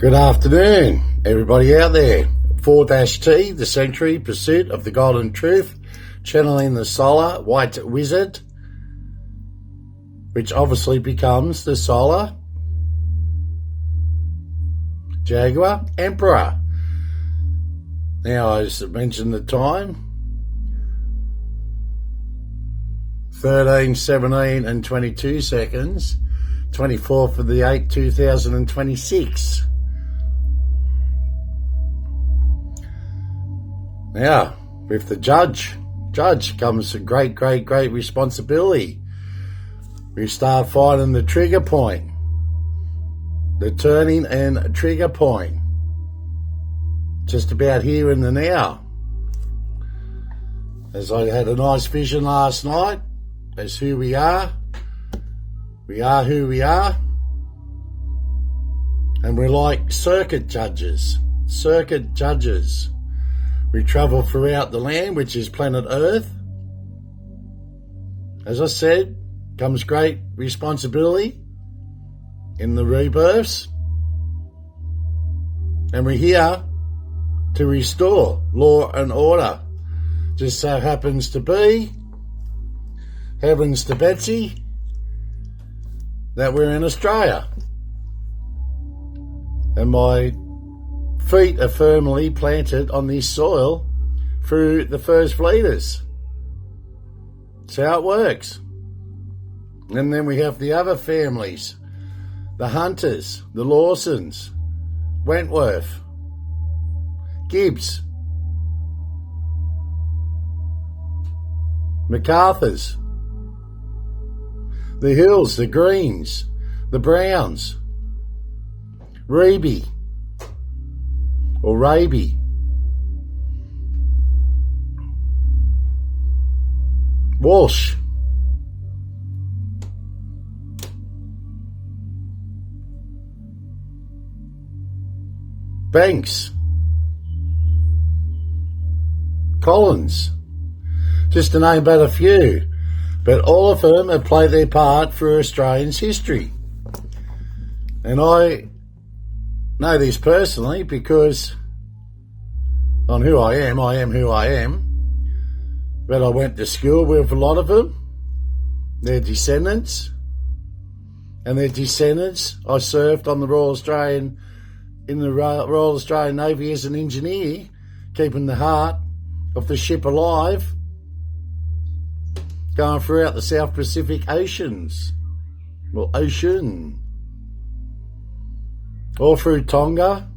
Good afternoon, everybody out there. 4-T, the century pursuit of the golden truth, channeling the solar white wizard, which obviously becomes the solar jaguar emperor. Now, I just mentioned the time, 13, 17 and 22 seconds, 24th of the 8th, 2026. Now, with the judge comes a great responsibility. We start finding the trigger point, the turning and trigger point, just about here in the now. As I had a nice vision last night as who we are who we are, and we're like circuit judges. We travel throughout the land, which is planet Earth. As I said, comes great responsibility in the rebirths. And we're here to restore law and order. Just so happens to be, heavens to Betsy, that we're in Australia. And my feet are firmly planted on this soil through the first fleeters. That's how it works. And then we have the other families, the Hunters, the Lawsons, Wentworth, Gibbs, MacArthur's, the Hills, the Greens, the Browns, Reby, or Raby, Walsh, Banks, Collins, just to name but a few, but all of them have played their part through Australians' history. And I know this personally because on who I am who I am. But I went to school with a lot of them. They're descendants. And their descendants, I served on the Royal Australian Navy as an engineer, keeping the heart of the ship alive, going throughout the South Pacific Oceans. Well, ocean. All through Tonga,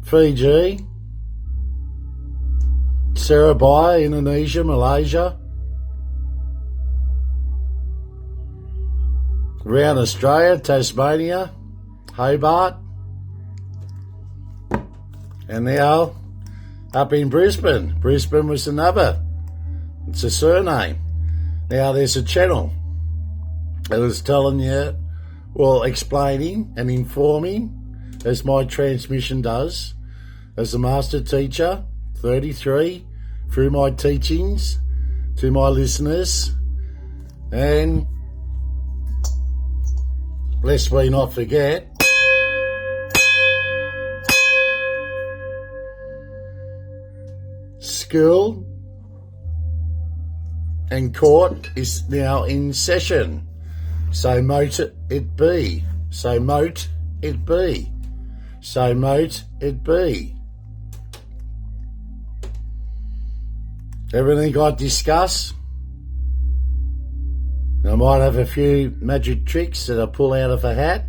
Fiji, Surabaya, Indonesia, Malaysia, around Australia, Tasmania, Hobart, and now up in Brisbane. Brisbane was another. It's a surname. Now there's a channel that was telling you, well, explaining and informing, as my transmission does, as a master teacher, 33, through my teachings to my listeners. And lest we not forget, school and court is now in session. So mote it be. So mote it be. So mote it be. Everything I discuss, I might have a few magic tricks that I pull out of a hat,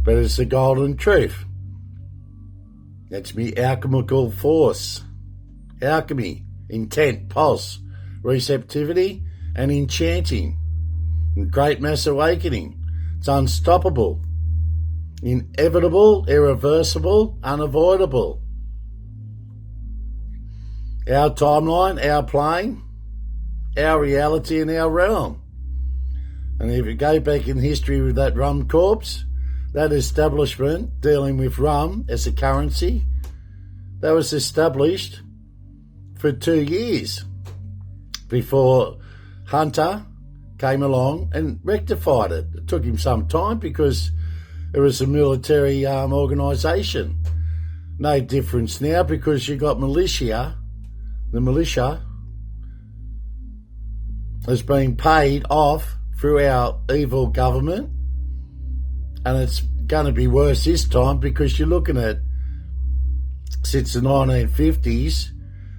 but it's the golden truth. That's me alchemical force. Alchemy, intent, pulse, receptivity, and enchanting. Great mass awakening. It's unstoppable, inevitable, irreversible, unavoidable. Our timeline, our plane, our reality and our realm. And if you go back in history with that rum corpse, that establishment dealing with rum as a currency, that was established for 2 years before Hunter came along and rectified it. It took him some time because it was a military organisation. No difference now because you got militia. The militia has been paid off through our evil government, and it's going to be worse this time because you're looking at, since the 1950s,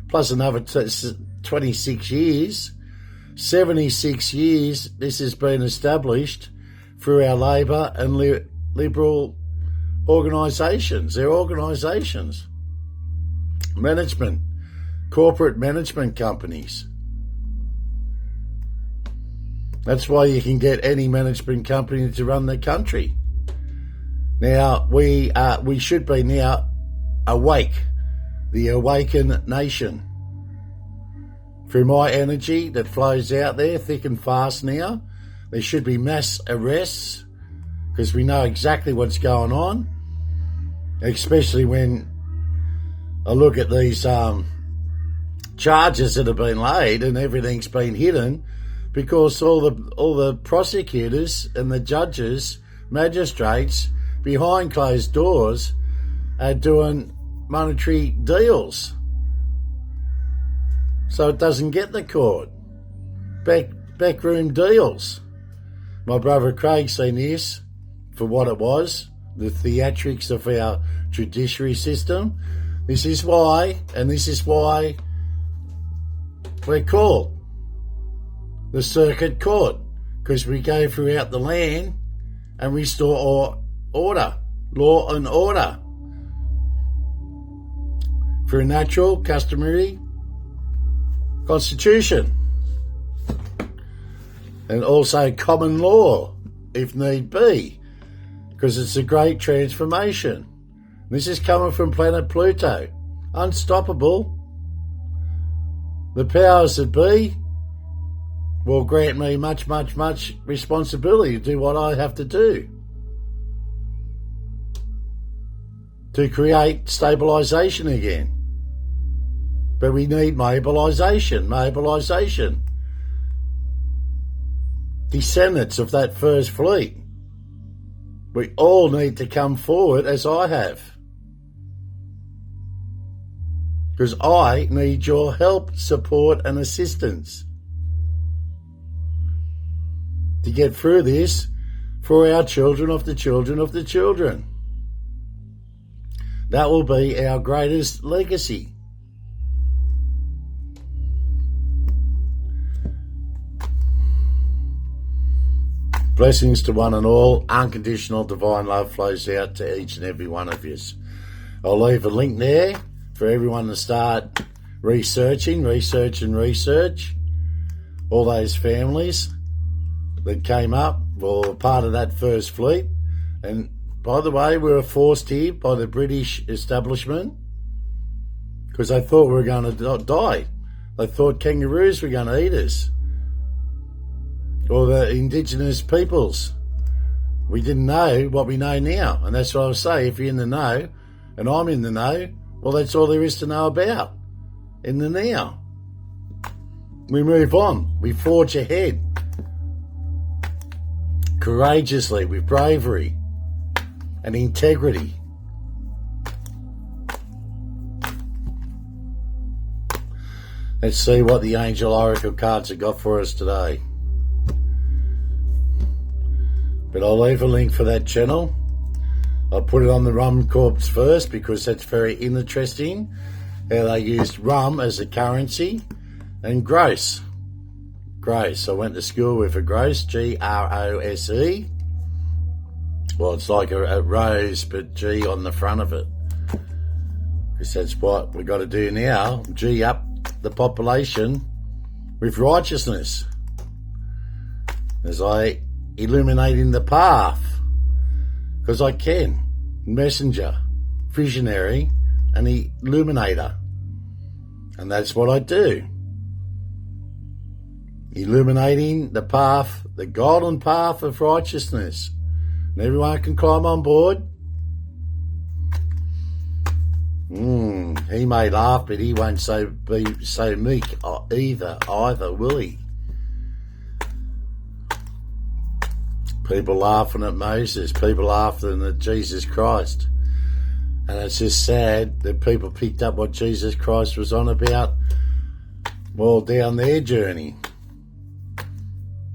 plus another 26 years, 76 years, this has been established through our Labor and Liberal organisations. They're organisations. Management, corporate management companies. That's why you can get any management company to run the country. Now, we should be now awake, the awakened nation. Through my energy that flows out there thick and fast now, there should be mass arrests because we know exactly what's going on, especially when I look at these charges that have been laid and everything's been hidden because all the prosecutors and the judges, magistrates, behind closed doors are doing monetary deals. So it doesn't get the court. Backroom deals. My brother Craig seen this for what it was, the theatrics of our judiciary system. This is why we're called the circuit court, because we go throughout the land and restore order, law and order, through natural, customary constitution, and also common law, if need be, because it's a great transformation. This is coming from planet Pluto. Unstoppable. The powers that be will grant me much, much, much responsibility to do what I have to do to create stabilisation again. But we need mobilisation. Descendants of that first fleet. We all need to come forward as I have. Because I need your help, support and assistance to get through this for our children of the children of the children. That will be our greatest legacy. Blessings to one and all. Unconditional divine love flows out to each and every one of you. I'll leave a link there for everyone to start researching all those families that came up were part of that first fleet. And by the way, we were forced here by the British establishment because they thought we were going to die. They thought kangaroos were going to eat us, or the indigenous peoples. We didn't know what we know now. And that's what I say, if you're in the know, and I'm in the know, well, that's all there is to know about in the now. We move on. We forge ahead courageously, with bravery and integrity. Let's see what the Angel Oracle cards have got for us today. But I'll leave a link for that channel. I'll put it on the rum corpse first because that's very interesting, how they used rum as a currency and gross. Gross. I went to school with a gross, G-R-O-S-E. Well, it's like a rose, but G on the front of it. Because that's what we've got to do now, G up the population with righteousness. As I illuminating the path, because I can. Messenger, visionary, and illuminator. And that's what I do. Illuminating the path, the golden path of righteousness. And everyone can climb on board. He may laugh, but he won't be so meek either, will he? People laughing at Moses, people laughing at Jesus Christ. And it's just sad that people picked up what Jesus Christ was on about, well, down their journey.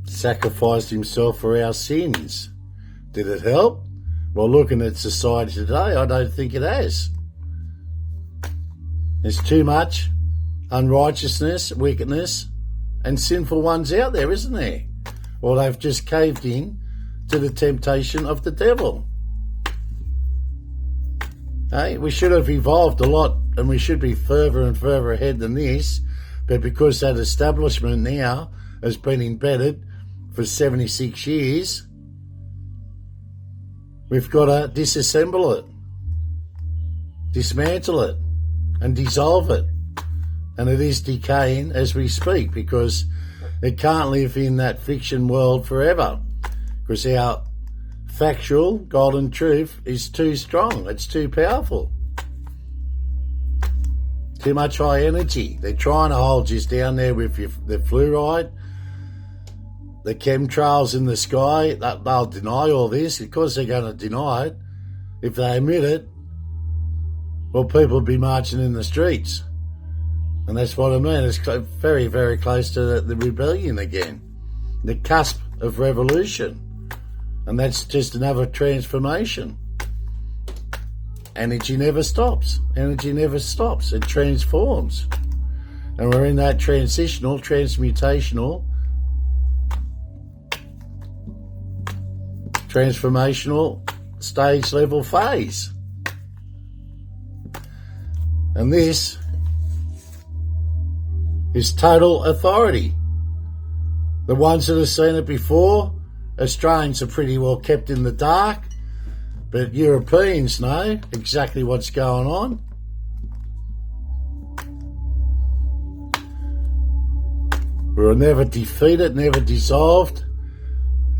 Sacrificed himself for our sins. Did it help? Well, looking at society today, I don't think it has. There's too much unrighteousness, wickedness, and sinful ones out there, isn't there? Well, they've just caved in to the temptation of the devil. Hey, we should have evolved a lot, and we should be further and further ahead than this, but because that establishment now has been embedded for 76 years, we've got to disassemble it, dismantle it, and dissolve it. And it is decaying as we speak, because it can't live in that fiction world forever, because our factual golden truth is too strong, it's too powerful. Too much high energy. They're trying to hold you down there with the fluoride, the chemtrails in the sky. They'll deny all this. Because they're going to deny it, if they admit it, well, people will be marching in the streets. And that's what I mean. It's very, very close to the rebellion again. The cusp of revolution. And that's just another transformation. Energy never stops. Energy never stops. It transforms. And we're in that transitional, transmutational, transformational stage level phase. And this is total authority. The ones that have seen it before, Australians are pretty well kept in the dark, but Europeans know exactly what's going on. We were never defeated, never dissolved.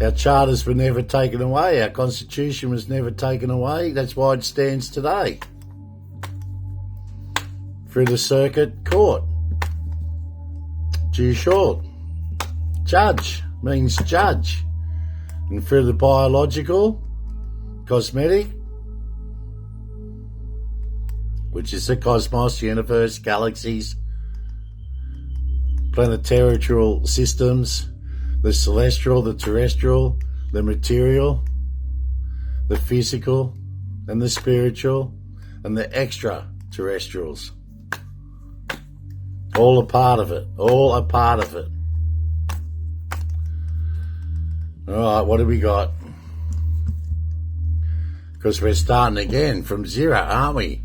Our charters were never taken away. Our constitution was never taken away. That's why it stands today. Through the circuit court. Juchault. Judge means judge. And through the biological, cosmetic, which is the cosmos, universe, galaxies, planetary systems, the celestial, the terrestrial, the material, the physical, and the spiritual, and the extraterrestrials. All a part of it. All a part of it. All right, what do we got? Because we're starting again from zero, aren't we?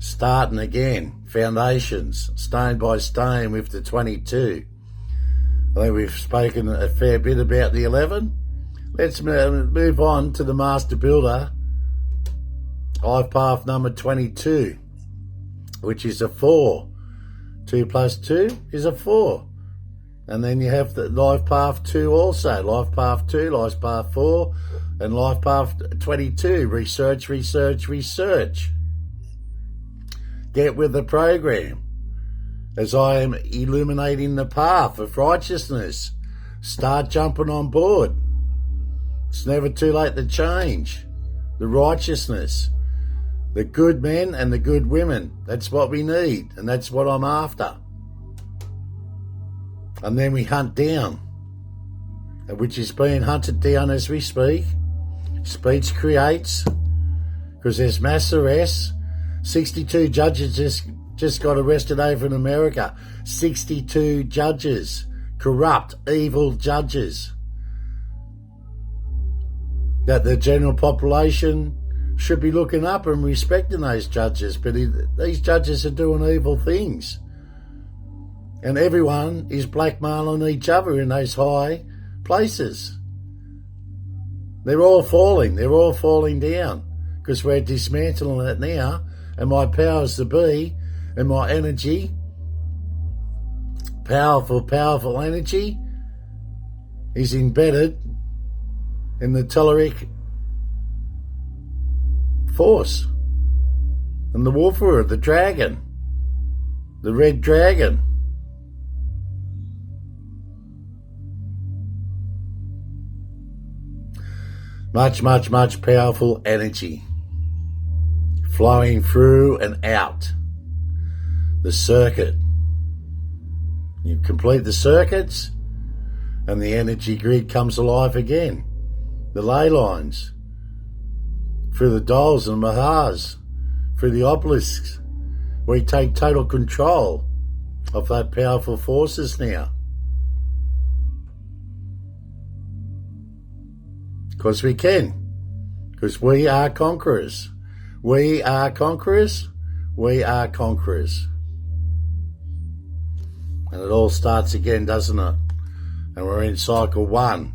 Starting again. Foundations, stone by stone with the 22. I think we've spoken a fair bit about the 11. Let's move on to the master builder, life path number 22, which is a 4. 2 plus 2 is a 4. And then you have the life path 2 also. Life path 2, life path 4, and life path 22. Research, research, research. Get with the program. As I am illuminating the path of righteousness, start jumping on board. It's never too late to change. The righteousness. The good men and the good women. That's what we need, and that's what I'm after. And then we hunt down, which is being hunted down as we speak. Speech creates, because there's mass arrests. 62 judges just got arrested over in America. 62 judges, corrupt, evil judges. That the general population should be looking up and respecting those judges, but these judges are doing evil things. And everyone is blackmailing each other in those high places. They're all falling down, because we're dismantling it now, and my powers to be, and my energy, powerful energy, is embedded in the telluric force, and the wolfer, the dragon, the red dragon. Much, much, much powerful energy flowing through and out the circuit. You complete the circuits and the energy grid comes alive again. The ley lines, through the dials and mahars, through the obelisks. We take total control of that powerful forces now. Because we can. Because we are conquerors. We are conquerors. We are conquerors. And it all starts again, doesn't it? And we're in cycle 1.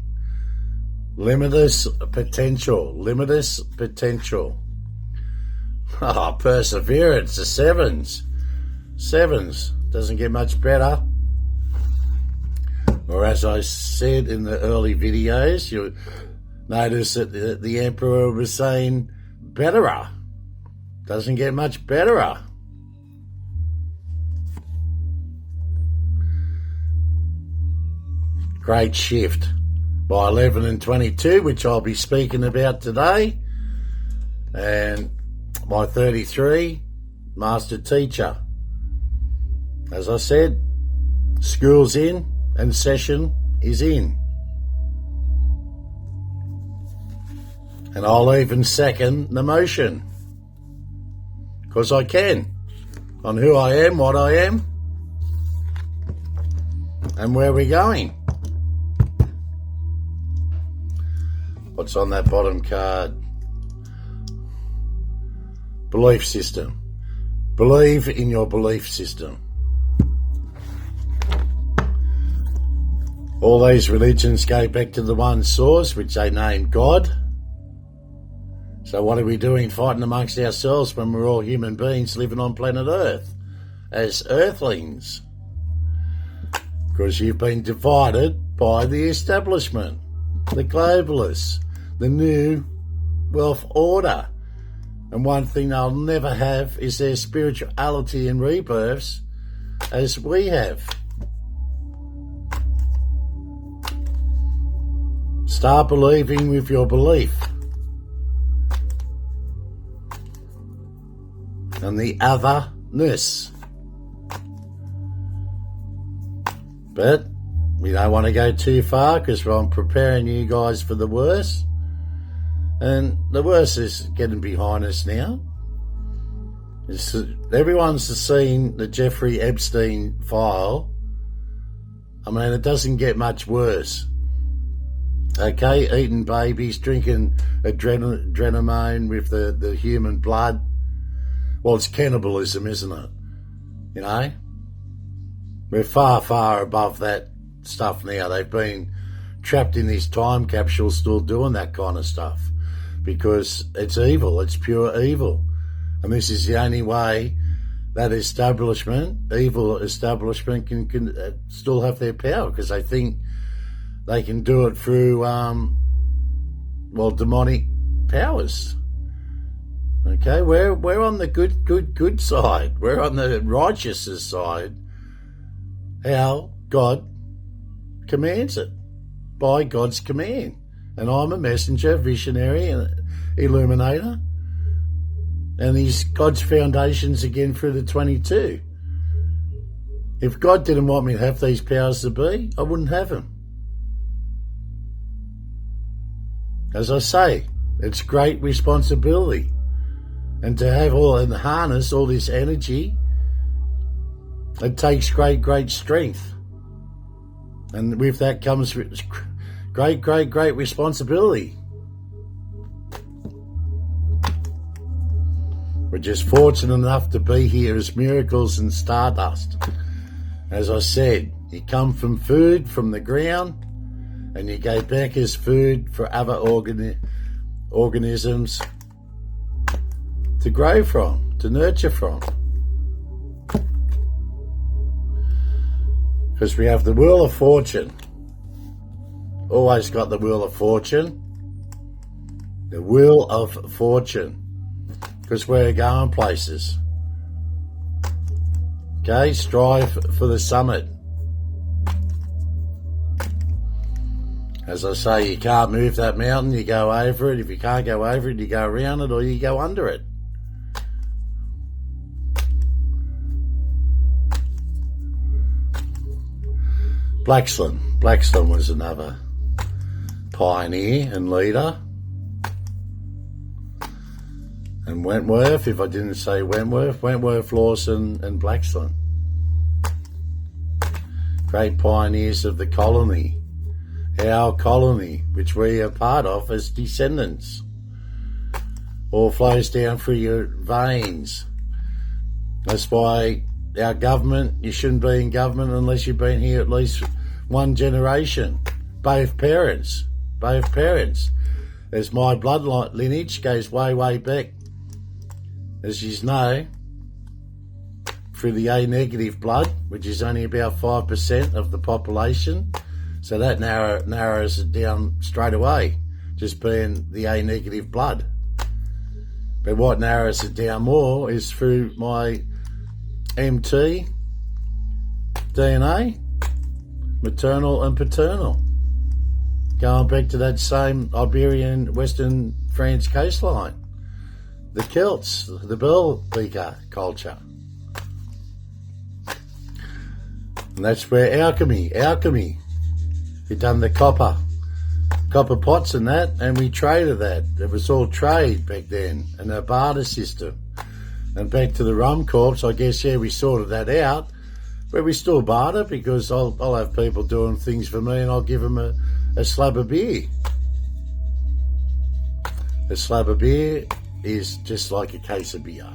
Limitless potential. Limitless potential. Oh, perseverance. The 7s. 7s. Doesn't get much better. Or as I said in the early videos, you notice that the Emperor was saying betterer. Doesn't get much betterer. Great shift by 11 and 22, which I'll be speaking about today. And by 33, master teacher. As I said, school's in and session is in. And I'll even second the motion. Because I can. On who I am, what I am, and where we're going. What's on that bottom card? Belief system. Believe in your belief system. All these religions go back to the one source, which they name God. So what are we doing fighting amongst ourselves when we're all human beings living on planet Earth as earthlings? Because you've been divided by the establishment, the globalists, the new wealth order. And one thing they'll never have is their spirituality and rebirths as we have. Start believing with your belief. And the otherness. But we don't want to go too far because I'm preparing you guys for the worst. And the worst is getting behind us now. Everyone's seen the Jeffrey Epstein file. I mean, it doesn't get much worse. Okay, eating babies, drinking adrenaline with the human blood. Well, it's cannibalism, isn't it? You know? We're far, far above that stuff now. They've been trapped in this time capsule still doing that kind of stuff because it's evil. It's pure evil. And this is the only way that evil establishment, can still have their power because they think they can do it through, demonic powers. Okay, we're on the good side. We're on the righteous side. How God commands it. By God's command. And I'm a messenger, visionary, and illuminator. And he's God's foundations again through the 22. If God didn't want me to have these powers to be, I wouldn't have them. As I say, it's great responsibility. And to have and harness all this energy, it takes great strength. And with that comes great responsibility. We're just fortunate enough to be here as miracles and stardust. As I said, you come from food from the ground and you go back as food for other organisms to grow from, to nurture from. Because we have the wheel of fortune. Always got the wheel of fortune. The wheel of fortune. Because we're going places. Okay, strive for the summit. As I say, you can't move that mountain, you go over it. If you can't go over it, you go around it or you go under it. Blackstone was another pioneer and leader. And Wentworth, if I didn't say Wentworth, Lawson and Blackstone. Great pioneers of the colony. Our colony, which we are part of as descendants. All flows down through your veins. That's why our government, you shouldn't be in government unless you've been here at least one generation. Both parents. As my bloodline lineage goes way, way back. As you know, through the A negative blood, which is only about 5% of the population. So that narrows it down straight away, just being the A negative blood. But what narrows it down more is through my MT DNA, maternal and paternal. Going back to that same Iberian Western France coastline. The Celts, the bell beaker culture. And that's where alchemy, we done the copper pots and that, and we traded that. It was all trade back then, and a barter system. And back to the rum corps, I guess, yeah, we sorted that out, but we still barter because I'll have people doing things for me and I'll give them a slab of beer. A slab of beer is just like a case of beer.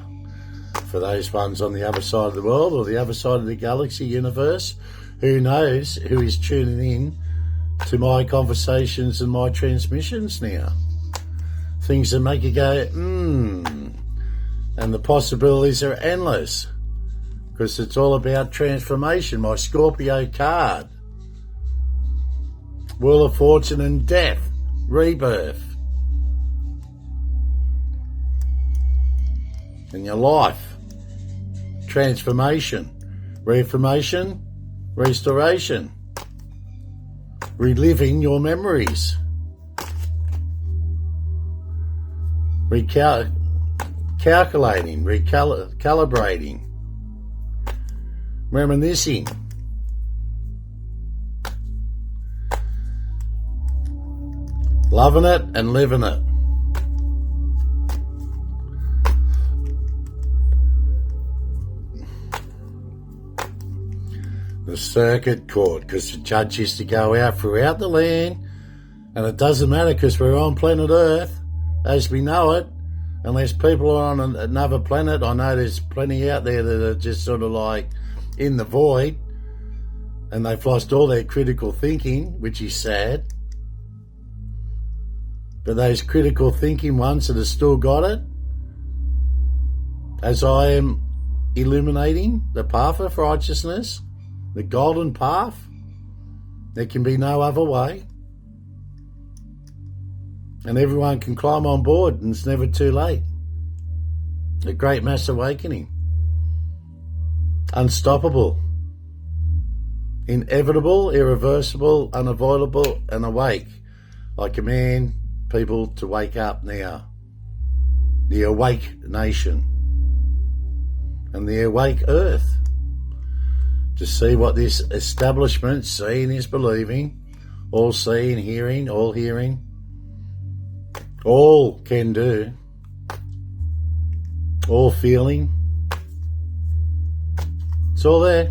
For those ones on the other side of the world or the other side of the galaxy universe, who knows who is tuning in to my conversations and my transmissions now. Things that make you go, and the possibilities are endless because it's all about transformation. My Scorpio card. Wheel of Fortune and Death. Rebirth. In your life. Transformation. Reformation. Restoration. Reliving your memories. Calculating. Recalibrating. Reminiscing. Loving it and living it. The circuit court, because the judge used to go out throughout the land, and it doesn't matter because we're on planet Earth as we know it, unless people are on another planet. I know there's plenty out there that are just sort of like in the void, and they've lost all their critical thinking, which is sad. But those critical thinking ones that have still got it, as I am illuminating the path of righteousness, the golden path, there can be no other way. And everyone can climb on board and it's never too late. A great mass awakening. Unstoppable. Inevitable, irreversible, unavoidable, and awake. I command people to wake up now. The awake nation. And the awake earth. To see what this establishment, seeing is believing, all seeing, hearing, all can do, all feeling. It's all there.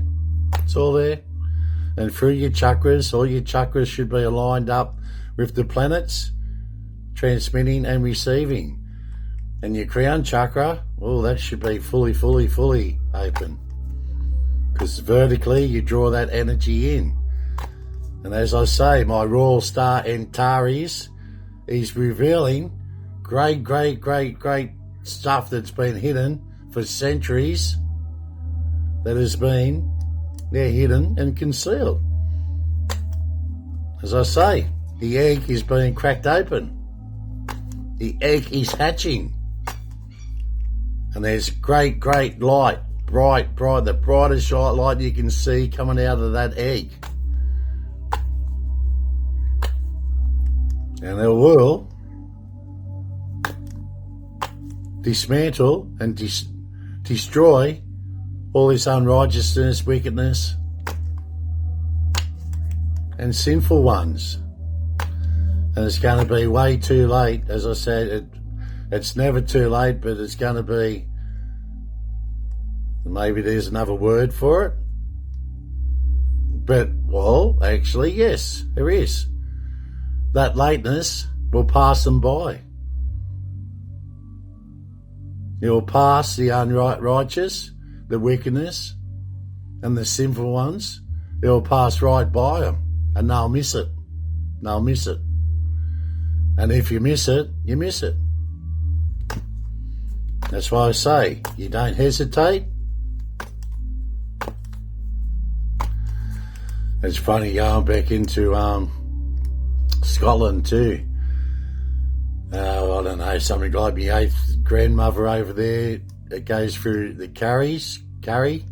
And through your chakras, all your chakras should be aligned up with the planets, transmitting and receiving. And your crown chakra, that should be fully open. Because vertically you draw that energy in. And as I say, my royal star Antares is revealing great stuff that's been hidden for centuries, that has been hidden and concealed. As I say, the egg is being cracked open. The egg is hatching. And there's great light. Bright, the brightest light you can see coming out of that egg. And it will dismantle and destroy all this unrighteousness, wickedness, and sinful ones. And it's going to be way too late. As I said, it's never too late, but it's going to be, maybe there's another word for it. But, well, actually, yes, there is. That lateness will pass them by. It will pass the unrighteous, the wickedness, and the sinful ones. It will pass right by them, and they'll miss it. They'll miss it. And if you miss it, you miss it. That's why I say, you don't hesitate. It's funny going back into Scotland too. I don't know, something like my 8th grandmother over there that goes through the Carey, Carey,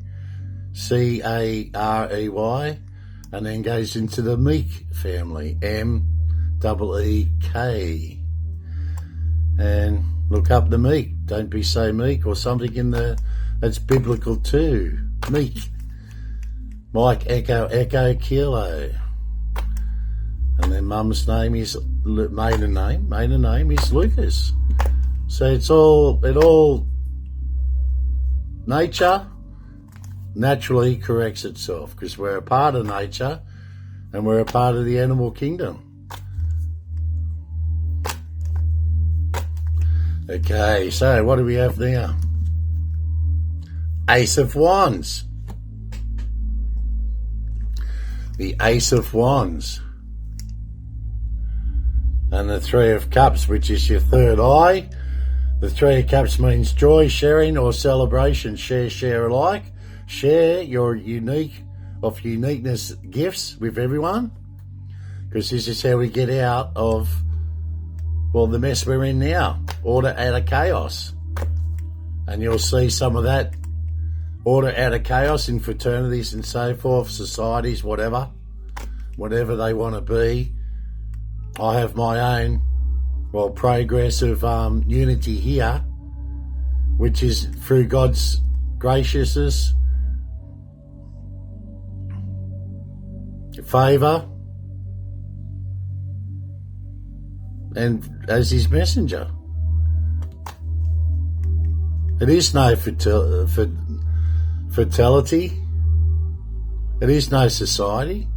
and then goes into the Meek family, M-E-E-K. And look up the Meek. Don't be so meek, or something in the, that's biblical too. Meek. Mike Echo Echo Kilo. And then mum's name is, maiden name is Lucas. So it all, nature naturally corrects itself, because we're a part of nature and we're a part of the animal kingdom. Okay, so what do we have now? Ace of Wands. The Ace of Wands. And the Three of Cups, which is your third eye. The Three of Cups means joy, sharing, or celebration. Share alike. Share your uniqueness gifts with everyone. Because this is how we get out of, well, the mess we're in now. Order out of chaos. And you'll see some of that order out of chaos in fraternities and so forth, societies, whatever they want to be. I have my own, well, progress of unity here, which is through God's graciousness, favour, and as his messenger. It is no fatality. It is no society.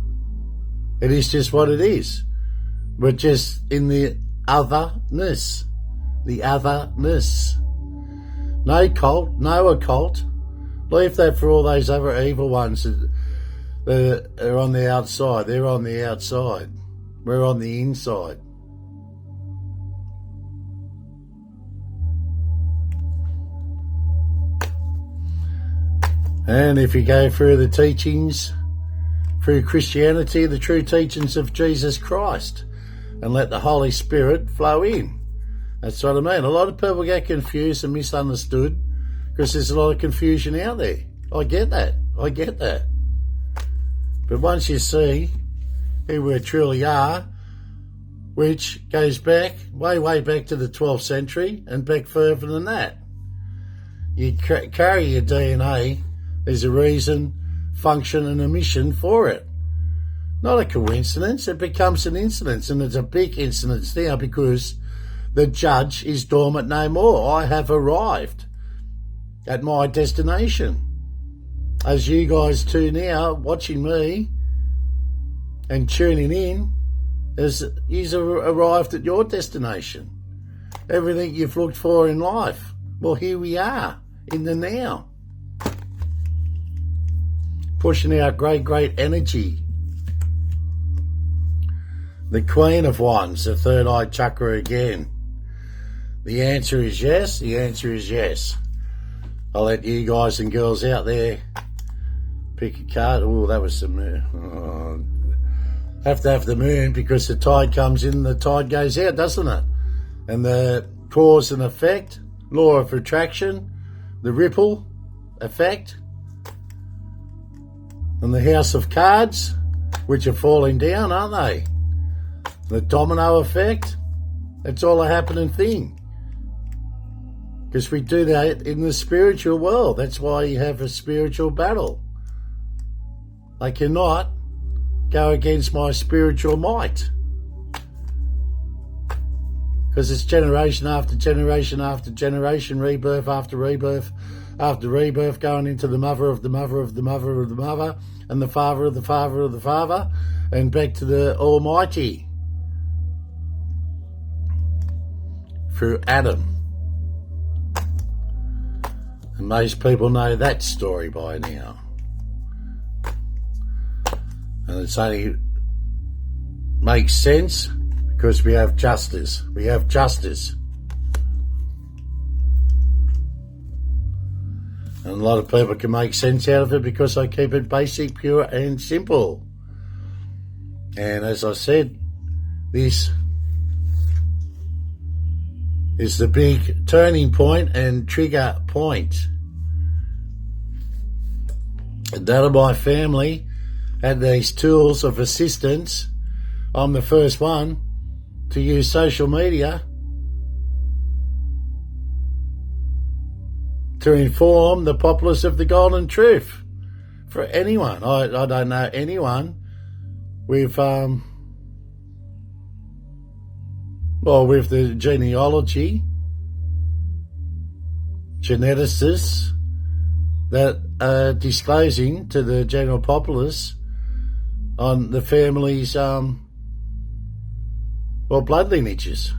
It is just what it is. But just in the otherness. The otherness. No cult, no occult. Leave that for all those other evil ones that are on the outside. They're on the outside. We're on the inside. And if you go through the teachings, through Christianity, the true teachings of Jesus Christ, and let the Holy Spirit flow in. That's what I mean. A lot of people get confused and misunderstood because there's a lot of confusion out there. I get that. But once you see who we truly are, which goes back, way back to the 12th century and back further than that, you carry your DNA. There's a reason, function and a mission for it. Not a coincidence, it becomes an incident, and it's a big incident now because the judge is dormant no more. I have arrived at my destination. As you guys too now, watching me and tuning in, as you've arrived at your destination. Everything you've looked for in life. Well, here we are, in the now. Pushing out great energy. The Queen of Wands, the third eye chakra again. The answer is yes. The answer is yes. I'll let you guys and girls out there pick a card. Oh, that was the moon. Oh, have to have the moon because the tide comes in, the tide goes out, doesn't it? And the cause and effect, law of attraction, the ripple effect, and the House of Cards, which are falling down, aren't they? The domino effect, it's all a happening thing. Because we do that in the spiritual world. That's why you have a spiritual battle. I cannot go against my spiritual might. Because it's generation after generation after generation, rebirth after rebirth after rebirth, going into the mother of the mother of the mother of the mother, and the father of the father of the father, and back to the Almighty through Adam. And most people know that story by now. And it's only makes sense because we have justice. We have justice. And a lot of people can make sense out of it because I keep it basic, pure and simple. And as I said, this is the big turning point and trigger point. And none of my family had these tools of assistance. I'm the first one to use social media to inform the populace of the golden truth for anyone. I don't know anyone with with the genealogy, geneticists that are disclosing to the general populace on the family's blood lineages.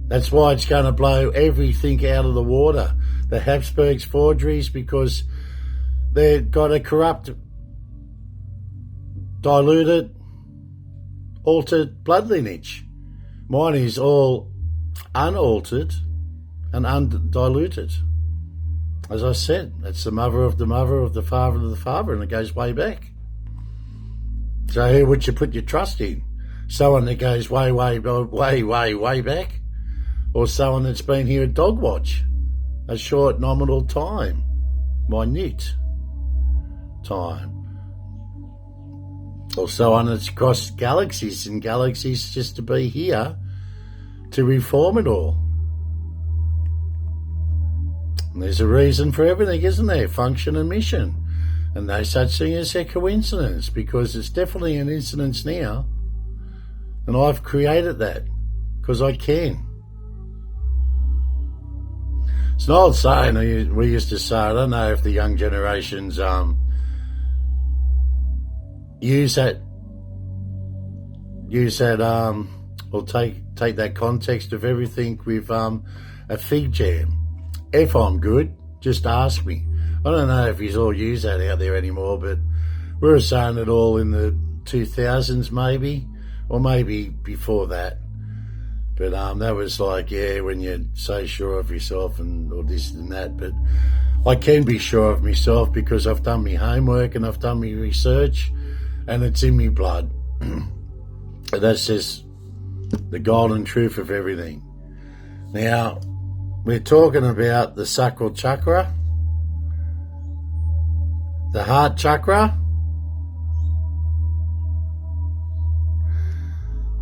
That's why it's going to blow everything out of the water. The Habsburgs' forgeries, because they've got a corrupt, diluted, altered blood lineage. Mine is all unaltered and undiluted. As I said, it's the mother of the mother of the father of the father, and it goes way back. So who would you put your trust in? Someone that goes way back, or someone that's been here at dog watch, a short nominal time, minute time, or someone that's crossed galaxies and galaxies just to be here to reform it all. And there's a reason for everything, isn't there? Function and mission. And no such thing as a coincidence, because it's definitely an incidence now. And I've created that because I can. It's an old saying we used to say. I don't know if the young generations use that or take that context of everything with a fig jam. If I'm good, just ask me. I don't know if you all use that out there anymore, but we were saying it all in the 2000s maybe, or maybe before that. But that was like, yeah, when you're so sure of yourself and all this and that. But I can be sure of myself because I've done my homework and I've done my research, and it's in my blood. That's just the golden truth of everything. Now, we're talking about the sacral chakra, the heart chakra.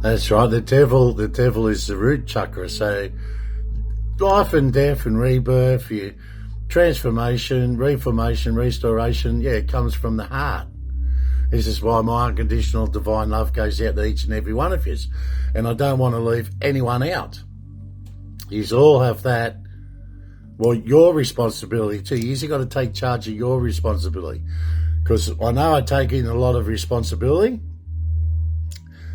That's right, the devil is the root chakra. So life and death and rebirth, your transformation, reformation, restoration, it comes from the heart. This is why my unconditional divine love goes out to each and every one of you. And I don't want to leave anyone out. You all have that. Well, your responsibility too. You've got to take charge of your responsibility. Because I know I take in a lot of responsibility,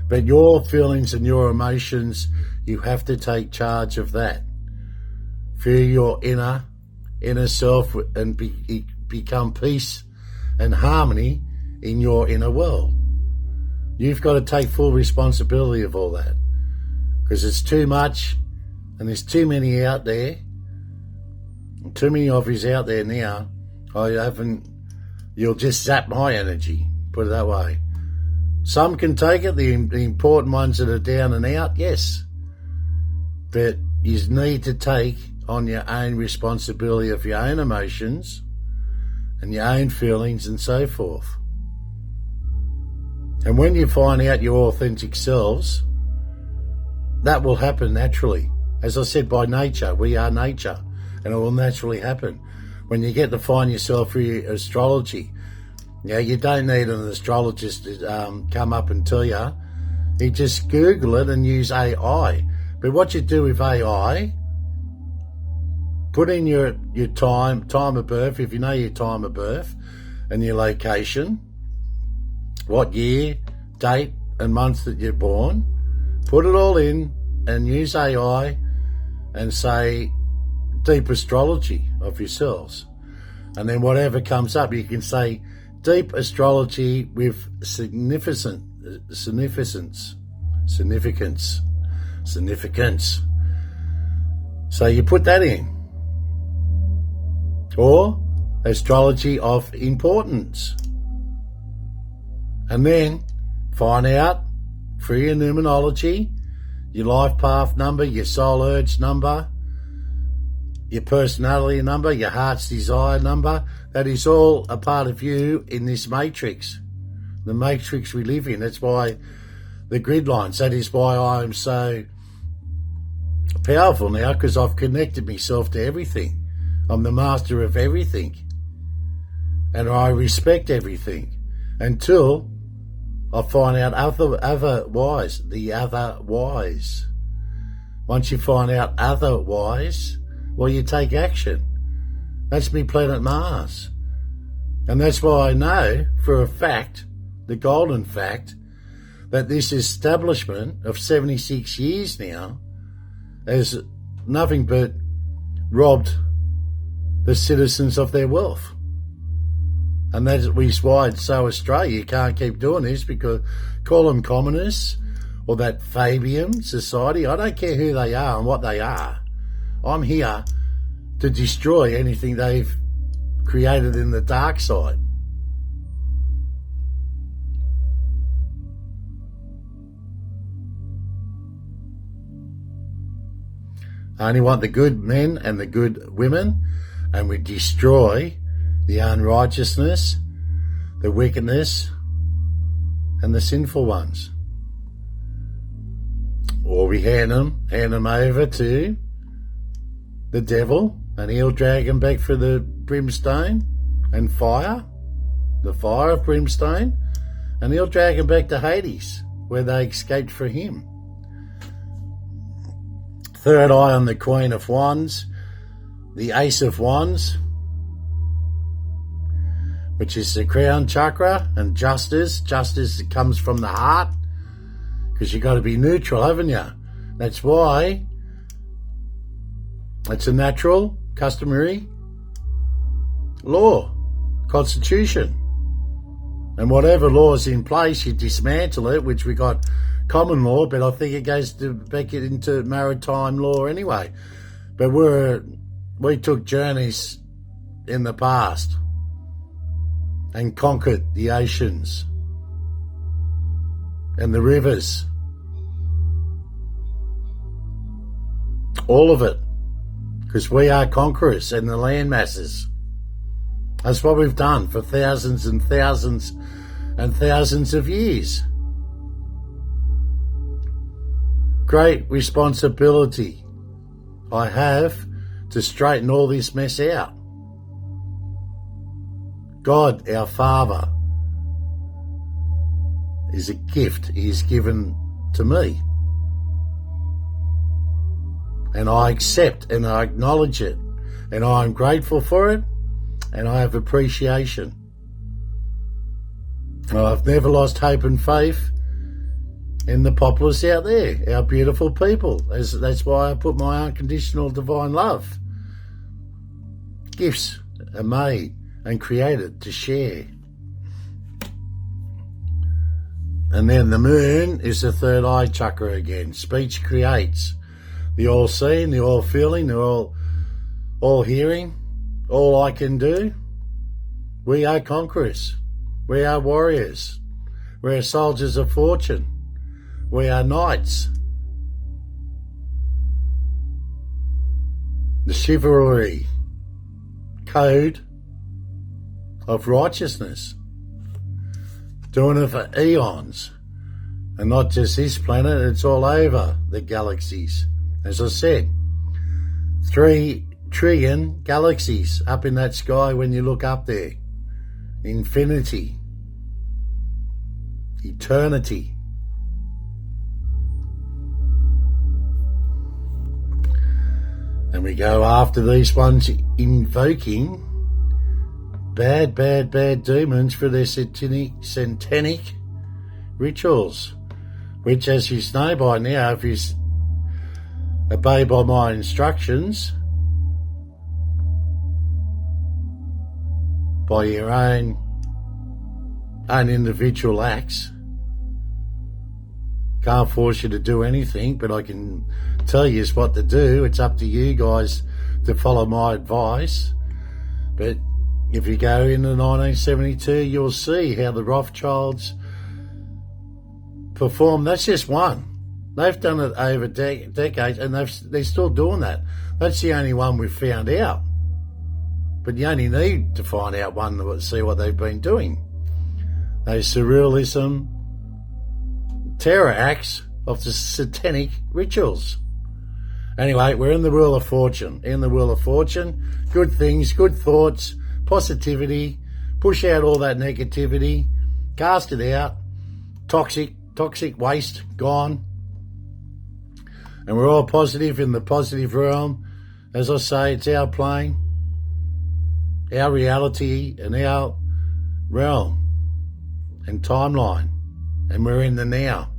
but your feelings and your emotions, you have to take charge of that. Feel your inner self and become peace and harmony in your inner world. You've got to take full responsibility of all that, because it's too much and there's too many out there. Too many of yous out there now. You'll just zap my energy, put it that way. Some can take it, the important ones that are down and out, yes. But you need to take on your own responsibility of your own emotions and your own feelings and so forth. And when you find out your authentic selves, that will happen naturally. As I said, by nature, we are nature, and it will naturally happen. When you get to find yourself through astrology, you don't need an astrologist to come up and tell you. You just Google it and use AI. But what you do with AI, put in your time of birth, if you know your time of birth, and your location, what year, date, and month that you're born, put it all in and use AI and say deep astrology of yourselves. And then whatever comes up, you can say deep astrology with significance. So you put that in. Or astrology of importance. And then find out through your numerology, your life path number, your soul urge number, your personality number, your heart's desire number. That is all a part of you in this matrix, the matrix we live in. That's why the grid lines, that is why I'm so powerful now, because I've connected myself to everything. I'm the master of everything, and I respect everything until I find out otherwise, the otherwise. Once you find out otherwise, well, you take action. That's me planet Mars. And that's why I know for a fact, the golden fact, that this establishment of 76 years now has nothing but robbed the citizens of their wealth. And that's why it's so Australia. You can't keep doing this, because call them communists or that Fabian society. I don't care who they are and what they are. I'm here to destroy anything they've created in the dark side. I only want the good men and the good women, and we destroy the unrighteousness, the wickedness, and the sinful ones. Or we hand them over to the devil, and he'll drag them back for the brimstone and fire, the fire of brimstone, and he'll drag them back to Hades, where they escaped for him. Third eye on the Queen of Wands, the Ace of Wands, which is the crown chakra, and justice. Justice comes from the heart, because you've got to be neutral, haven't you? That's why it's a natural, customary law, constitution. And whatever law is in place, you dismantle it, which we got common law, but I think it goes back into maritime law anyway. But we took journeys in the past and conquered the oceans and the rivers. All of it. Because we are conquerors and the land masses. That's what we've done for thousands and thousands and thousands of years. Great responsibility I have to straighten all this mess out. God, our Father, is a gift He's given to me. And I accept and I acknowledge it. And I am grateful for it. And I have appreciation. I've never lost hope and faith in the populace out there, our beautiful people. That's why I put my unconditional divine love. Gifts are made and created to share. And then the moon is the third eye chakra again. Speech creates. The all seeing, the all feeling, the all hearing, all I can do. We are conquerors. We are warriors. We are soldiers of fortune. We are knights. The chivalry code of righteousness. doing it for eons. And not just this planet, it's all over the galaxies. As I said, 3 trillion galaxies up in that sky when you look up there. Infinity. Eternity. And we go after these ones invoking bad demons for their satanic rituals, which, as you know by now, if you obey by my instructions, by your own individual acts, can't force you to do anything, but I can tell you what to do. It's up to you guys to follow my advice. But if you go into 1972, you'll see how the Rothschilds perform. That's just one. They've done it over decades, and they're still doing that. That's the only one we've found out. But you only need to find out one to see what they've been doing. Those surrealism, terror acts of the satanic rituals. Anyway, we're in the Wheel of Fortune. In the Wheel of Fortune, good things, good thoughts, positivity, push out all that negativity, cast it out, toxic waste, gone. And we're all positive in the positive realm. As I say, it's our plane, our reality, and our realm and timeline. And we're in the now.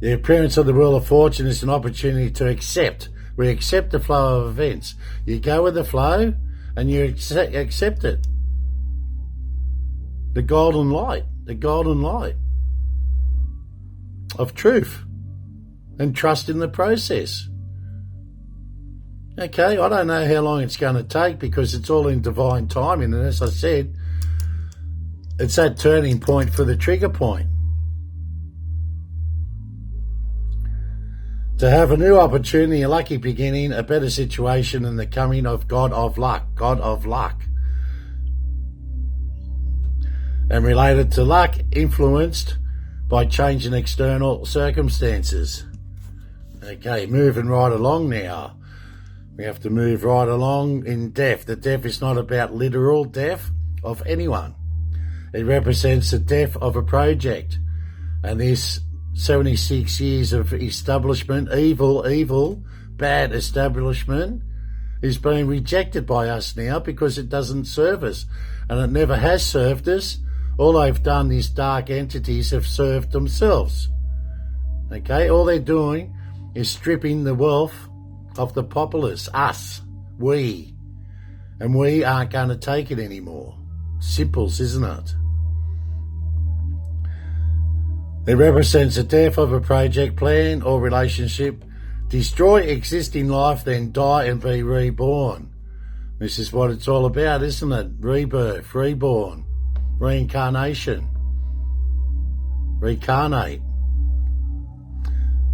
The appearance of the Wheel of Fortune is an opportunity to accept. We accept the flow of events. You go with the flow and you accept it. The golden light of truth, and trust in the process. Okay, I don't know how long it's going to take because it's all in divine timing, and as I said, it's that turning point for the trigger point. To have a new opportunity, a lucky beginning, a better situation, and the coming of God of luck. And related to luck, influenced by changing external circumstances. Okay, moving right along now. We have to move right along in death. The death is not about literal death of anyone. It represents the death of a project. And this 76 years of establishment, evil, bad establishment, is being rejected by us now because it doesn't serve us. And it never has served us. All they've done, these dark entities, have served themselves. Okay, all they're doing is stripping the wealth of the populace, us, we. And we aren't going to take it anymore. Simples, isn't it? It represents the death of a project, plan, or relationship. Destroy existing life, then die and be reborn. This is what it's all about, isn't it? Rebirth, reborn, reincarnation, reincarnate.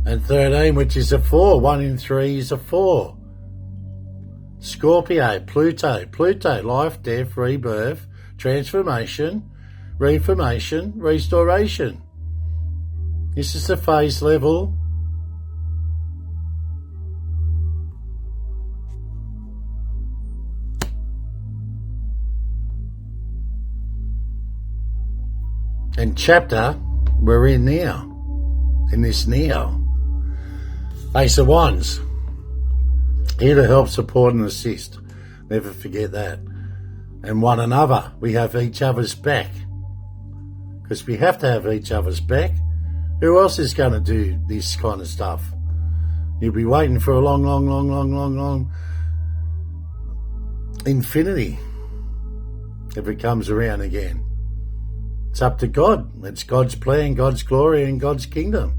And 13, which is a 4. 1 in 3 is a 4. Scorpio, Pluto, life, death, rebirth, transformation, reformation, restoration. This is the phase level. And chapter we're in now, in this now. Ace of Wands, here to help, support and assist. Never forget that. And one another. We have each other's back. Because we have to have each other's back. Who else is going to do this kind of stuff? You'll be waiting for a long infinity if it comes around again. It's up to God. It's God's plan, God's glory, and God's kingdom.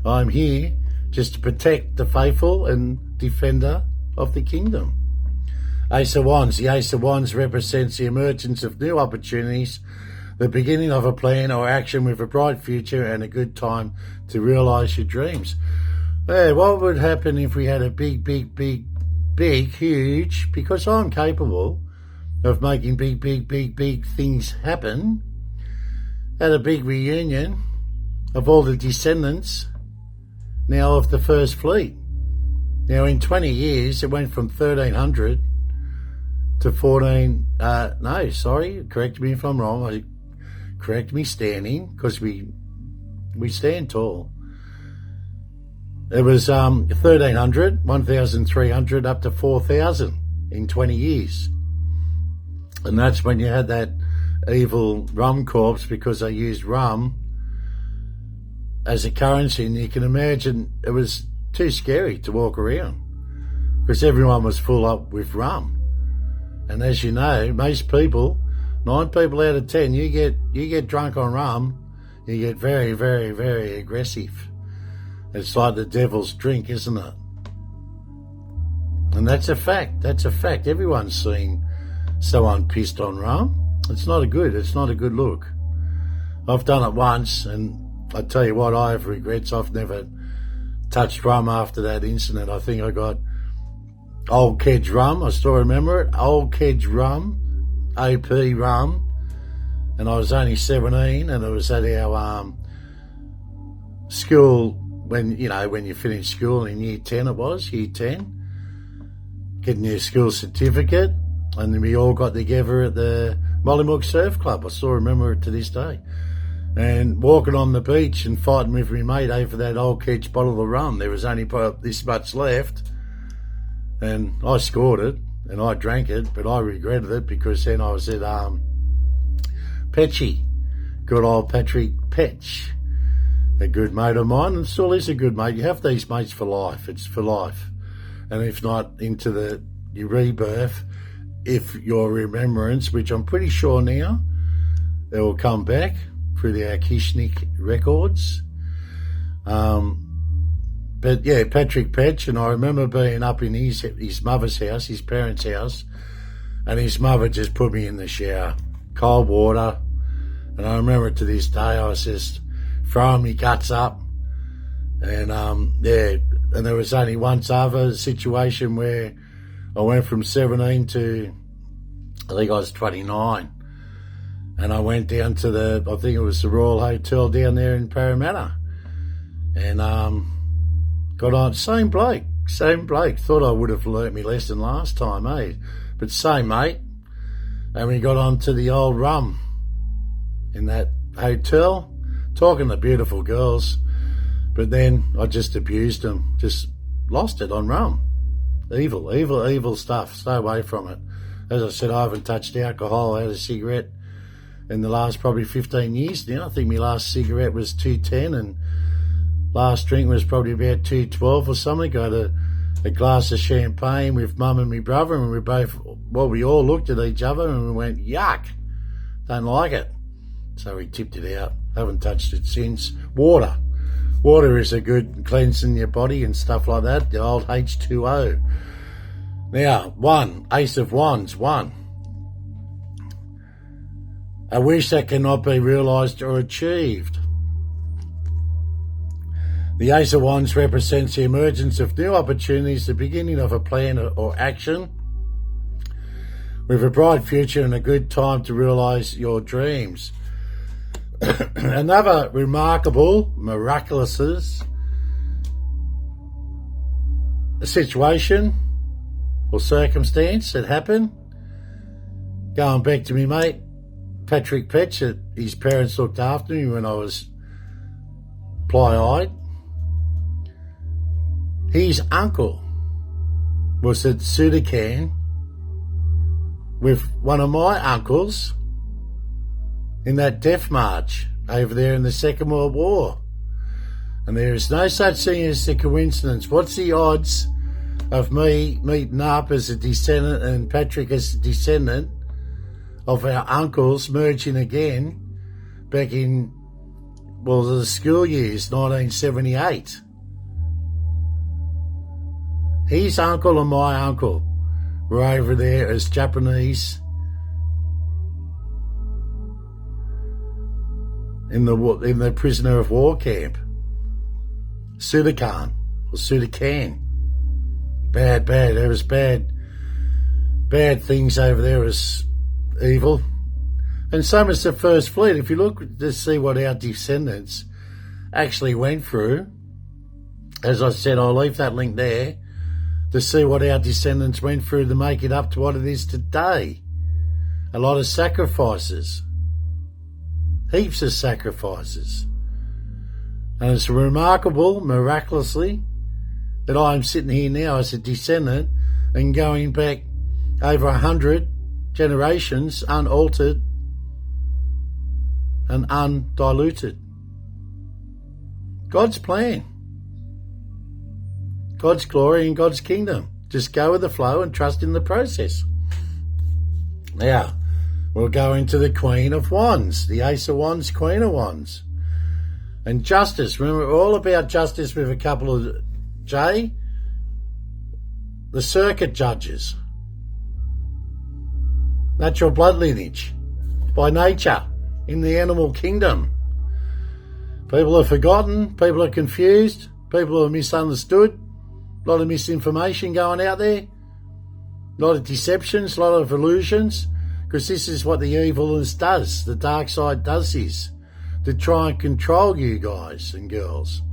I'm here just to protect the faithful and defender of the kingdom. Ace of Wands. The Ace of Wands represents the emergence of new opportunities, the beginning of a plan or action with a bright future and a good time to realise your dreams. Hey, what would happen if we had a big, huge, because I'm capable of making big things happen. had a big reunion of all the descendants now of the first fleet. Now in 20 years it went from 1300 to 14, correct me if I'm wrong, correct me standing, because we stand tall. It was 1300, 1300 up to 4000 in 20 years. And that's when you had that evil rum corpse, because they used rum as a currency, and you can imagine it was too scary to walk around because everyone was full up with rum. And as you know, most people, 9 people out of 10, you get drunk on rum, you get very, very, very aggressive. It's like the devil's drink, isn't it? And that's a fact. That's a fact. Everyone's seen someone pissed on rum. It's not a good look. I've done it once, and I tell you what, I have regrets. I've never touched rum after that incident. I think I got Old Kedge rum. I still remember it. Old Kedge rum, OP rum, and I was only 17, and it was at our school when you finish school in year 10. It was year 10, getting your school certificate, and then we all got together at the Mollymook Surf Club. I still remember it to this day. And walking on the beach and fighting with my mate over that Old Kedge bottle of rum. There was only this much left. And I scored it, and I drank it, but I regretted it because then I was at Petchy, good old Patrick Petch, a good mate of mine, and still is a good mate. You have these mates for life. It's for life. And if not into your rebirth, if your remembrance, which I'm pretty sure now, it will come back through the Akishnik records. But yeah, Patrick Petch, and I remember being up in his mother's house, his parents' house, and his mother just put me in the shower, cold water, and I remember to this day I was just throwing my guts up, and and there was only once other situation where I went from 17 to, I think I was 29, and I went down to I think it was the Royal Hotel down there in Parramatta, and got on, same bloke, thought I would have learnt me lesson last time, but same mate, and we got on to the old rum in that hotel, talking to beautiful girls, but then I just abused them, just lost it on rum. Evil stuff, stay away from it. As I said, I haven't touched alcohol, I had a cigarette in the last probably 15 years now. I think my last cigarette was 210, and last drink was probably about 212 or something. Got a glass of champagne with mum and my brother, and we all looked at each other and we went, yuck, don't like it. So we tipped it out. Haven't touched it since. Water is a good cleansing your body and stuff like that, the old H2O. Now, Ace of Wands, 1. A wish that cannot be realised or achieved. The Ace of Wands represents the emergence of new opportunities, the beginning of a plan or action, with a bright future and a good time to realise your dreams. Another miraculous situation or circumstance that happened, going back to me mate, Patrick Petch, his parents looked after me when I was ply-eyed. His uncle was at Sudakan with one of my uncles in that death march over there in the Second World War. And there is no such thing as a coincidence. What's the odds of me meeting up as a descendant and Patrick as a descendant of our uncles merging again back in, the school years, 1978. His uncle and my uncle were over there as Japanese in the prisoner of war camp. Sudakan. Bad. There was bad things over there. It was evil. And so much the First Fleet. If you look to see what our descendants actually went through, as I said, I'll leave that link there, to see what our descendants went through to make it up to what it is today. A lot of sacrifices. Heaps of sacrifices. And it's remarkable, miraculously, that I am sitting here now as a descendant and going back over 100 generations unaltered and undiluted. God's plan. God's glory and God's kingdom. Just go with the flow and trust in the process. Now, we'll go into the Queen of Wands, the Ace of Wands, Queen of Wands. And justice. Remember, all about justice with a couple of J. The circuit judges. Natural blood lineage. By nature. In the animal kingdom. People are forgotten. People are confused. People are misunderstood. A lot of misinformation going out there. A lot of deceptions. A lot of illusions. Because this is what the evilness does. The dark side does this. To try and control you guys and girls.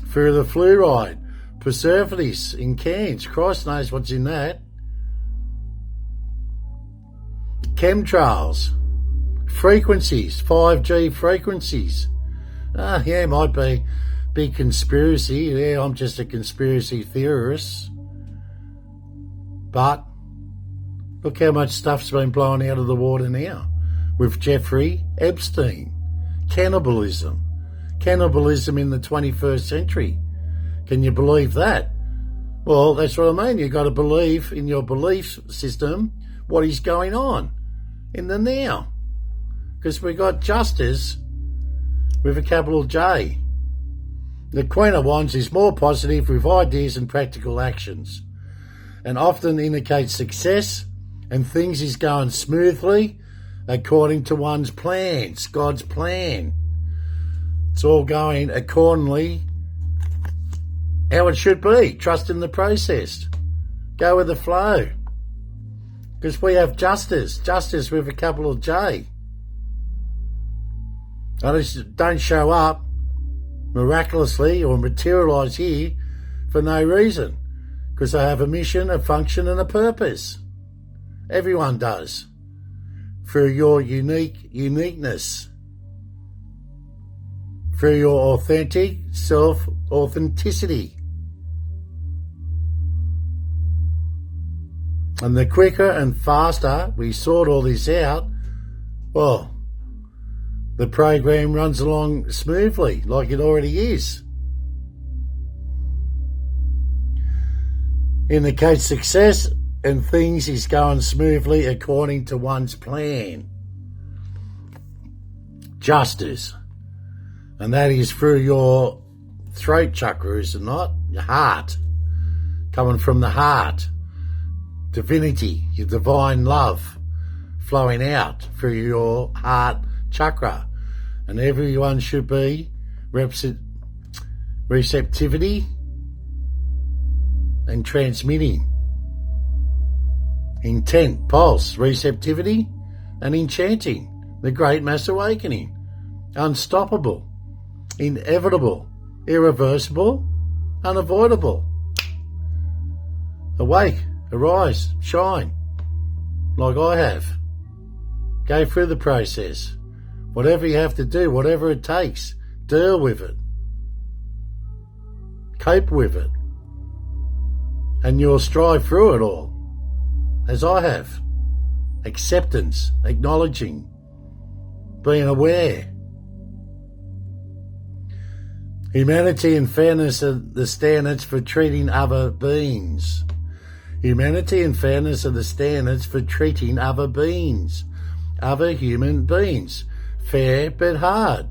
Through the fluoride. Preservatives in cans. Christ knows what's in that. Chemtrails. Frequencies. 5G frequencies. Yeah, it might be big conspiracy. Yeah, I'm just a conspiracy theorist. But look how much stuff's been blown out of the water now. With Jeffrey Epstein. Cannibalism. Cannibalism in the 21st century. Can you believe that? Well, that's what I mean. You've got to believe in your belief system what is going on in the now. Because we got justice with a capital J. The Queen of Wands is more positive with ideas and practical actions and often indicates success and things is going smoothly according to one's plans, God's plan. It's all going accordingly how it should be. Trust in the process. Go with the flow. Because we have justice. Justice with a capital J. I just don't show up miraculously or materialise here for no reason. Because I have a mission, a function and a purpose. Everyone does. Through your uniqueness. Through your authentic self-authenticity. And the quicker and faster we sort all this out, well, the program runs along smoothly, like it already is. Indicates success and things is going smoothly according to one's plan. Justice. And that is through your throat chakra, is it not? Your heart. Coming from the heart. Divinity, your divine love flowing out through your heart chakra. And everyone should be receptivity and transmitting. Intent, pulse, receptivity and enchanting. The great mass awakening. Unstoppable. Inevitable. Irreversible. Unavoidable. Awake. Arise, shine, like I have. Go through the process. Whatever you have to do, whatever it takes, deal with it. Cope with it. And you'll strive through it all, as I have. Acceptance, acknowledging, being aware. Humanity and fairness are the standards for treating other beings. Humanity and fairness are the standards for treating other beings, other human beings. Fair but hard.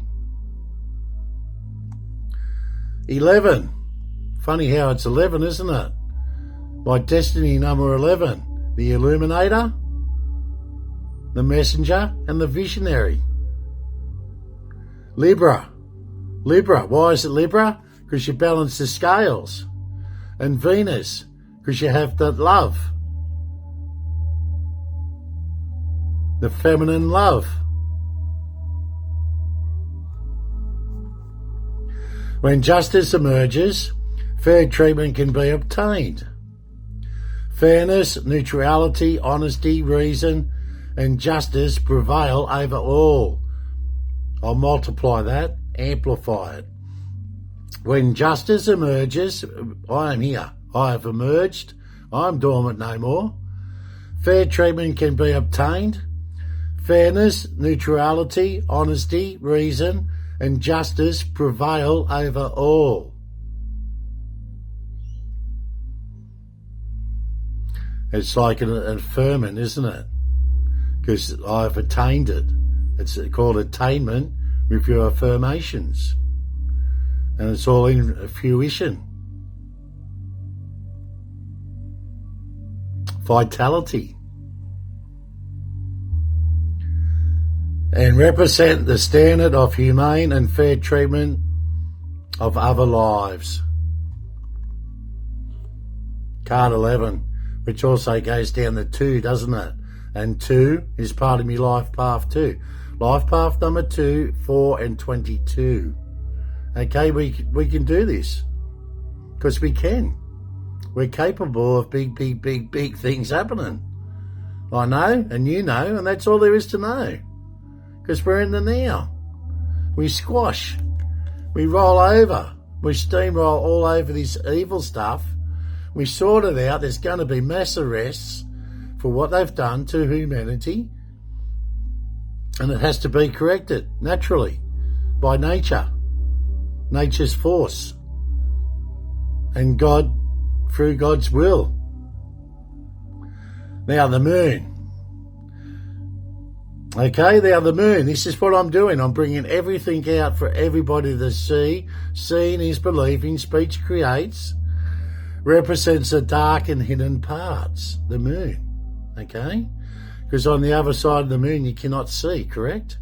11. Funny how it's 11, isn't it? My destiny number 11. The illuminator, the messenger and the visionary. Libra. Libra. Why is it Libra? Because you balance the scales. And Venus. Because you have that love. the feminine love. When justice emerges, fair treatment can be obtained. Fairness, neutrality, honesty, reason, and justice prevail over all. I'll multiply that, amplify it. When justice emerges, I am here. I have emerged. I am dormant no more. Fair treatment can be obtained. Fairness, neutrality, honesty, reason, and justice prevail over all. It's like an affirming, isn't it? Because I've attained it. It's called attainment with your affirmations. And it's all in fruition. Vitality. And represent the standard of humane and fair treatment of other lives. Card 11, which also goes down to 2, doesn't it? And 2 is part of my life path too. Life path number 2, 4 and 22. Okay, we can do this. Because we can. We're capable of big things happening. I know, and you know, and that's all there is to know. Because we're in the now. We squash. We roll over. We steamroll all over this evil stuff. We sort it out. There's going to be mass arrests for what they've done to humanity. And it has to be corrected, naturally, by nature. Nature's force. And God, through God's will. Now the moon. Okay, now the moon. This is what I'm doing. I'm bringing everything out for everybody to see. Seeing is believing. Speech creates. Represents the dark and hidden parts. The moon. Okay? Because on the other side of the moon you cannot see, correct?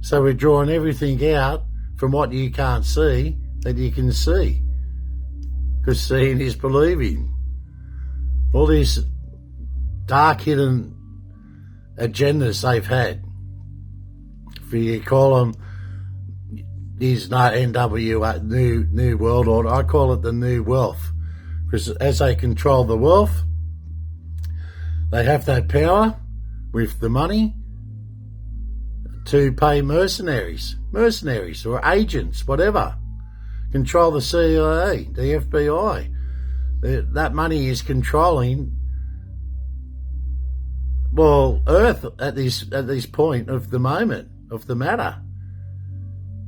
So we're drawing everything out from what you can't see that you can see. Because seeing is believing. All these dark hidden agendas they've had. If you call them, these NW, New World Order, I call it the New Wealth. Because as they control the wealth, they have that power with the money to pay mercenaries or agents, whatever. Control the CIA, the FBI. That money is controlling, well, Earth at this point of the moment, of the matter.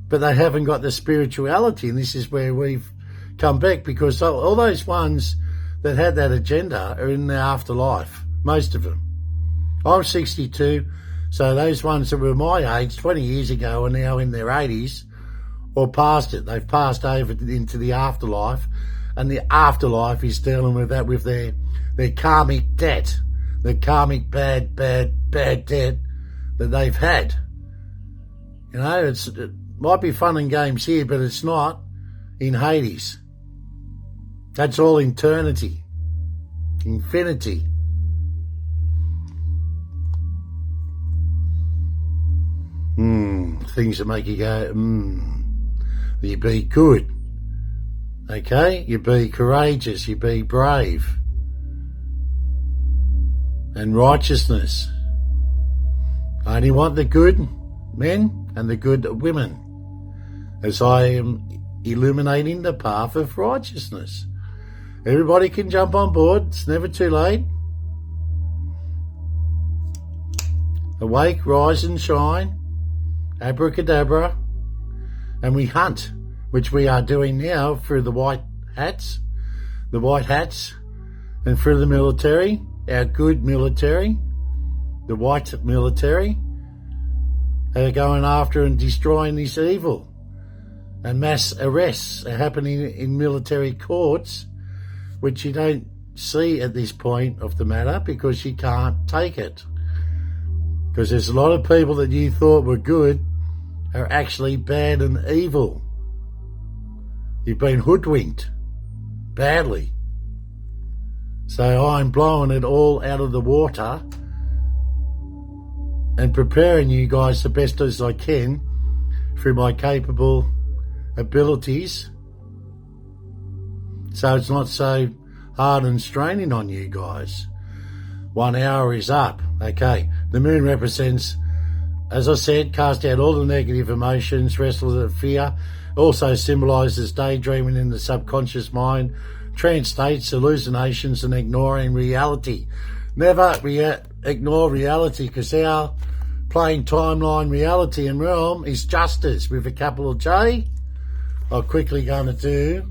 But they haven't got the spirituality, and this is where we've come back, because all those ones that had that agenda are in the afterlife, most of them. I'm 62, so those ones that were my age 20 years ago are now in their 80s or past it. They've passed over into the afterlife, and the afterlife is dealing with that, with their karmic debt, the karmic bad debt that they've had. You know, it might be fun and games here, but it's not in Hades. That's all eternity, infinity. Things that make you go, You be good. Okay? You be courageous. You be brave. And righteousness. I only want the good men and the good women, as I am illuminating the path of righteousness. Everybody can jump on board. It's never too late. Awake, rise and shine. Abracadabra. And we hunt, which we are doing now through the white hats, and through the military, our good military, the white military, are going after and destroying this evil. And mass arrests are happening in military courts, which you don't see at this point of the matter because you can't take it. Because there's a lot of people that you thought were good are actually bad and evil. You've been hoodwinked badly. So I'm blowing it all out of the water and preparing you guys the best as I can through my capable abilities, so it's not so hard and straining on you guys. 1 hour is up. Okay, the moon represents, as I said, cast out all the negative emotions, restless and fear. Also symbolises daydreaming in the subconscious mind, trance states, hallucinations, and ignoring reality. Never ignore reality, because our plain timeline reality and realm is justice with a capital J. I'm quickly going to do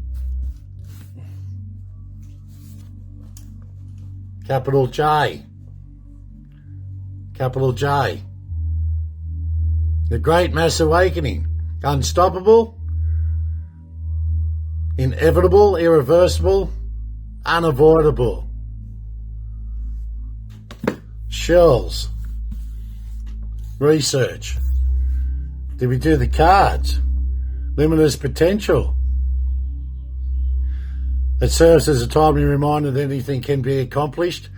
capital J. Capital J. The Great Mass Awakening. Unstoppable, inevitable, irreversible, unavoidable. Shells. Research. Did we do the cards? Limitless potential. It serves as a timely reminder that anything can be accomplished.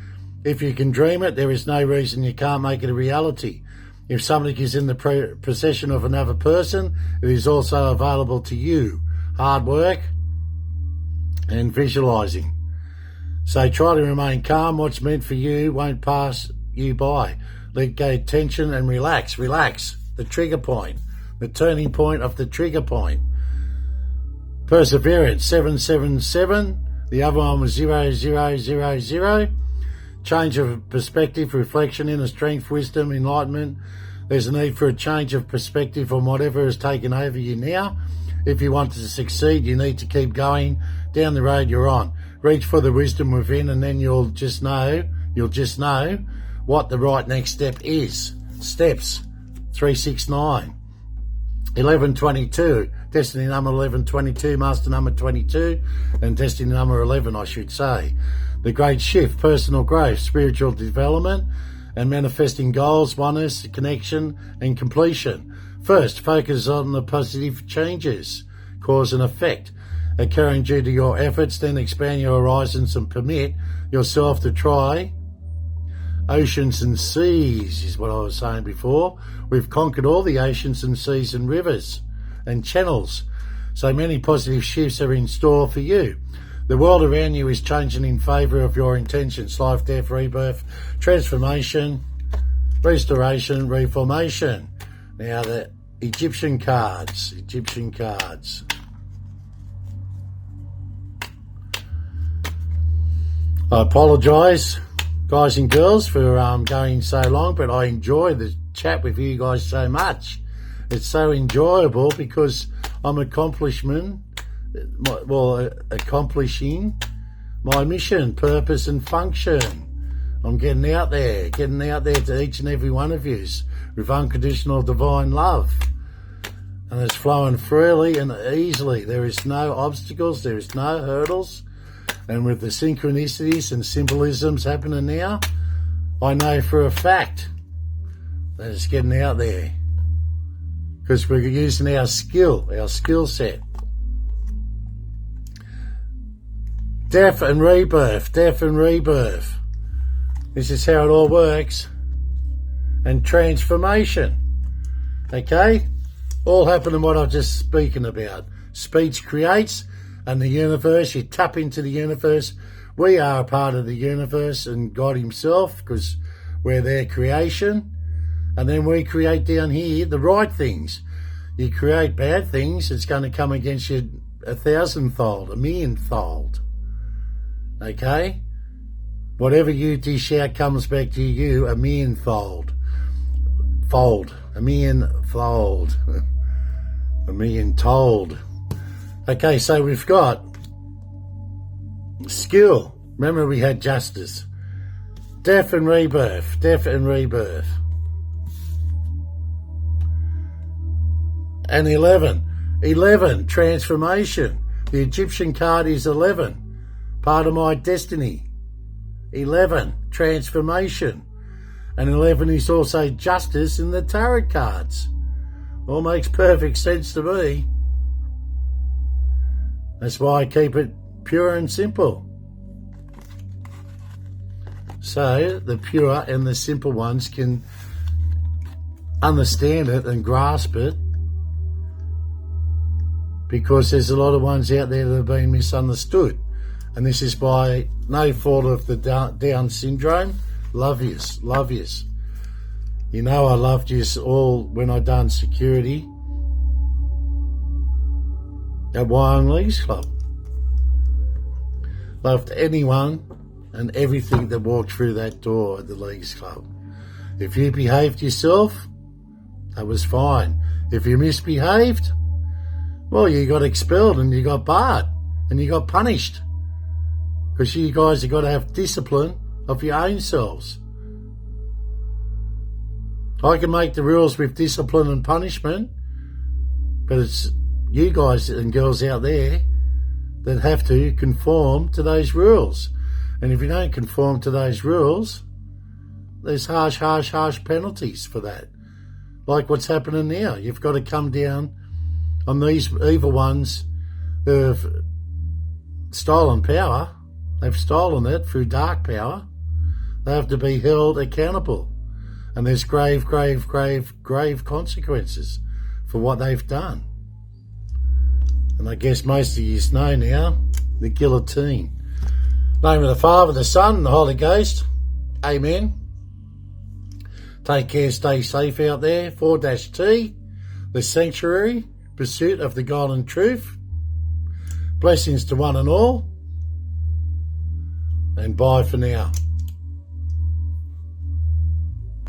If you can dream it, there is no reason you can't make it a reality. If something is in the possession of another person, it is also available to you. Hard work and visualising. So try to remain calm. What's meant for you won't pass you by. Let go of tension and relax. Relax. The trigger point. The turning point of the trigger point. Perseverance, 777. The other one was 0000. Change of perspective, reflection, inner strength, wisdom, enlightenment. There's a need for a change of perspective on whatever has taken over you now. If you want to succeed, you need to keep going down the road you're on. Reach for the wisdom within, and then you'll just know what the right next step is. Steps, 369. 1122, destiny number 1122, master number 22, and destiny number 11, I should say. The great shift, personal growth, spiritual development, and manifesting goals, oneness, connection, and completion. First, focus on the positive changes, cause and effect, occurring due to your efforts. Then expand your horizons and permit yourself to try oceans and seas, is what I was saying before. We've conquered all the oceans and seas and rivers and channels. So many positive shifts are in store for you. The world around you is changing in favour of your intentions. Life, death, rebirth, transformation, restoration, reformation. Now the Egyptian cards. I apologise, guys and girls, for going so long, but I enjoy the chat with you guys so much. It's so enjoyable because I'm accomplishing my mission, purpose and function. I'm getting out there to each and every one of you with unconditional divine love. And it's flowing freely and easily. There is no obstacles, there is no hurdles. And with the synchronicities and symbolisms happening now, I know for a fact that it's getting out there. Because we're using our skill set. Death and rebirth. This is how it all works. And transformation. Okay? All happening what I've just spoken about. Speech creates, and the universe, you tap into the universe. We are a part of the universe and God himself, because we're their creation. And then we create down here the right things. You create bad things, it's going to come against you 1,000-fold, 1,000,000-fold. Okay? Whatever you dish out comes back to you 1,000,000-fold. 1,000,000-fold. 1,000,000-told. Okay, so we've got skill. Remember we had justice. Death and rebirth. And 11, transformation. The Egyptian card is 11, part of my destiny. 11, transformation. And 11 is also justice in the tarot cards. All makes perfect sense to me. That's why I keep it pure and simple. So the pure and the simple ones can understand it and grasp it, because there's a lot of ones out there that have been misunderstood. And this is by no fault of the Down syndrome. Love yous, love yous. You know I loved yous all when I done security at Wyong Leagues Club. Loved anyone and everything that walked through that door at the Leagues Club. If you behaved yourself, that was fine. If you misbehaved, well, you got expelled and you got barred and you got punished, because you guys have got to have discipline of your own selves. I can make the rules with discipline and punishment, but it's you guys and girls out there that have to conform to those rules. And if you don't conform to those rules, there's harsh penalties for that. Like what's happening now. You've got to come down on these evil ones who have stolen power. They've stolen it through dark power. They have to be held accountable. And there's grave consequences for what they've done. And I guess most of you know now, the guillotine. Name of the Father, the Son, and the Holy Ghost. Amen. Take care, stay safe out there. 4-T, the sanctuary, pursuit of the golden truth. Blessings to one and all. And bye for now.